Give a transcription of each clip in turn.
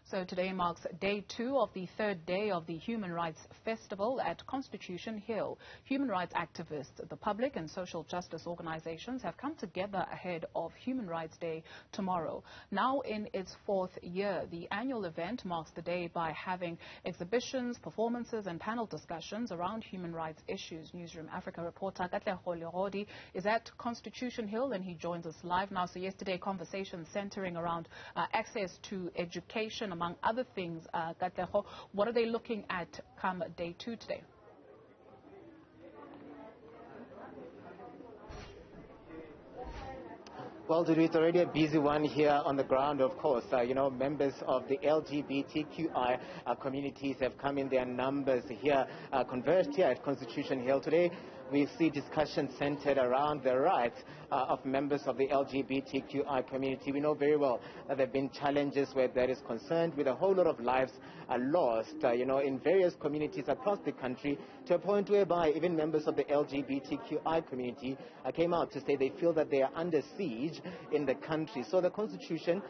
So today marks day 2 of the third day of the Human Rights Festival at Constitution Hill. Human rights activists, the public and social justice organizations have come together ahead of Human Rights Day tomorrow. Now in its 4th year, the annual event marks the day by having exhibitions, performances and panel discussions around human rights issues. Newzroom Afrika reporter Katlego Legodi is at Constitution Hill and he joins us live now. So yesterday, conversations centering around access to education, among other things. Katlego, what are they looking at come day 2 today? Well, Dudu, it's already a busy one here on the ground, of course. Members of the LGBTQI communities have come in their numbers here, converged here at Constitution Hill today. We see discussions centered around the rights of members of the LGBTQI community. We know very well that there have been challenges where that is concerned, with a whole lot of lives lost, in various communities across the country, to a point whereby even members of the LGBTQI community came out to say they feel that they are under siege in the country. So the Constitution,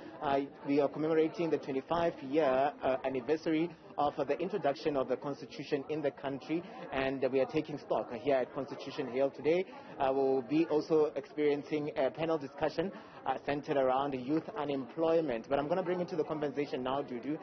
we are commemorating the 25-year anniversary of the introduction of the Constitution in the country, and we are taking stock here at Constitution Hill today. We'll be also experiencing a panel discussion centered around youth unemployment. But I'm going to bring into the conversation now, Dudu,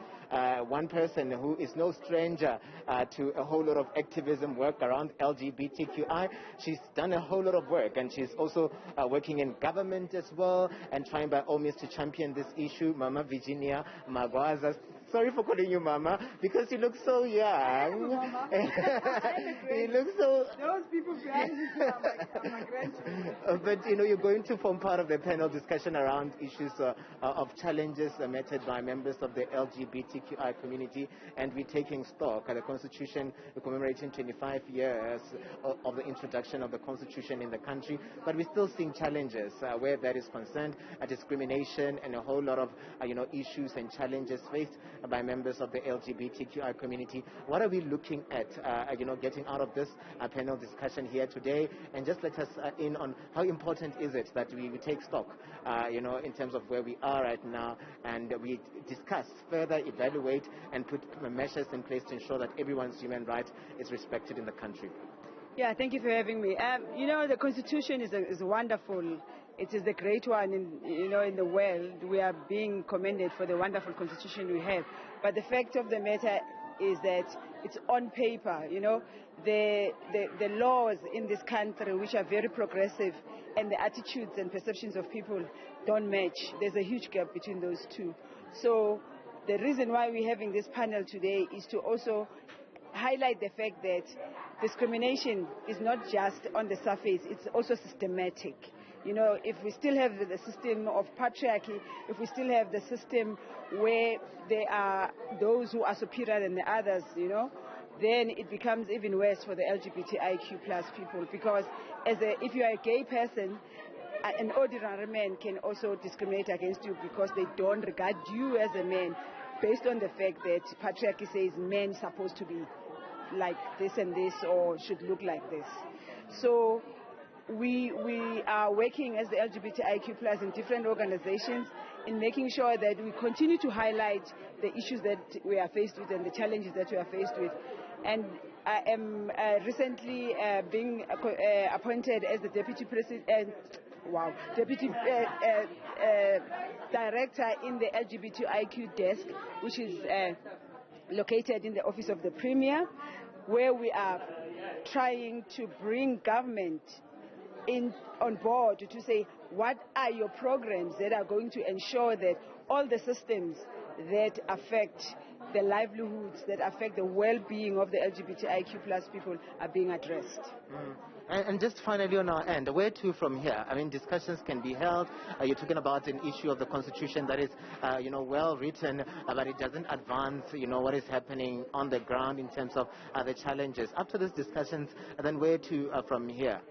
one person who is no stranger to a whole lot of activism work around LGBTQI. She's done a whole lot of work, and she's also working in government as well, and trying by all means to champion this issue. Mama Virginia Magwaza. Sorry for calling you Mama, because you look so young. Mama. You look so... Those people behind you are my grandchildren. But, you're going to form part of the panel discussion around issues of challenges met by members of the LGBTQI community, and we're taking stock at the Constitution, commemorating 25 years of the introduction of the Constitution in the country. But we're still seeing challenges where that is concerned, discrimination and a whole lot of, issues and challenges faced by members of the LGBTQI community. What are we looking at, getting out of this panel discussion here today? And just let us in on how important is it that we take stock, in terms of where we are right now, and we discuss, further evaluate, and put measures in place to ensure that everyone's human right is respected in the country. Yeah, thank you for having me. The Constitution is wonderful. It is the great one in the world. We are being commended for the wonderful Constitution we have. But the fact of the matter is that it's on paper. The laws in this country, which are very progressive, and the attitudes and perceptions of people don't match. There's a huge gap between those two. So the reason why we're having this panel today is to also highlight the fact that discrimination is not just on the surface, it's also systematic. If we still have the system of patriarchy, if we still have the system where there are those who are superior than the others, then it becomes even worse for the LGBTIQ plus people, because if you are a gay person, an ordinary man can also discriminate against you because they don't regard you as a man based on the fact that patriarchy says men are supposed to be like this and this, or should look like this. So we are working as the LGBTIQ plus in different organizations in making sure that we continue to highlight the issues that we are faced with and the challenges that we are faced with. And I am recently being appointed as the Deputy Director in the LGBTIQ desk, which is located in the Office of the Premier, where we are trying to bring government on board to say, what are your programs that are going to ensure that all the systems that affect the livelihoods, that affect the well-being of the LGBTIQ plus people are being addressed. And just finally on our end, where to from here? I mean, discussions can be held. You're talking about an issue of the Constitution that is, well written, but it doesn't advance, what is happening on the ground in terms of the challenges. After these discussions, then where to from here?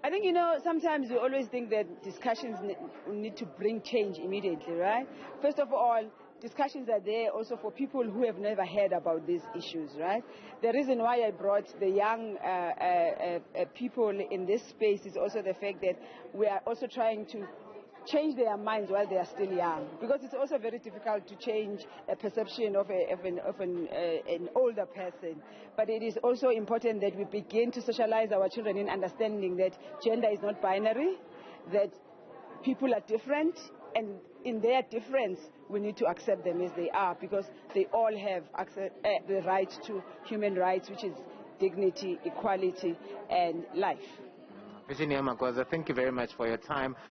I think, sometimes we always think that discussions need to bring change immediately, right? First of all, discussions are there also for people who have never heard about these issues, right? The reason why I brought the young people in this space is also the fact that we are also trying to change their minds while they are still young, because it's also very difficult to change a perception of an older person. But it is also important that we begin to socialize our children in understanding that gender is not binary, that people are different, and in their difference we need to accept them as they are, because they all have the right to human rights, which is dignity, equality and life. Virginia Magwaza, thank you very much for your time.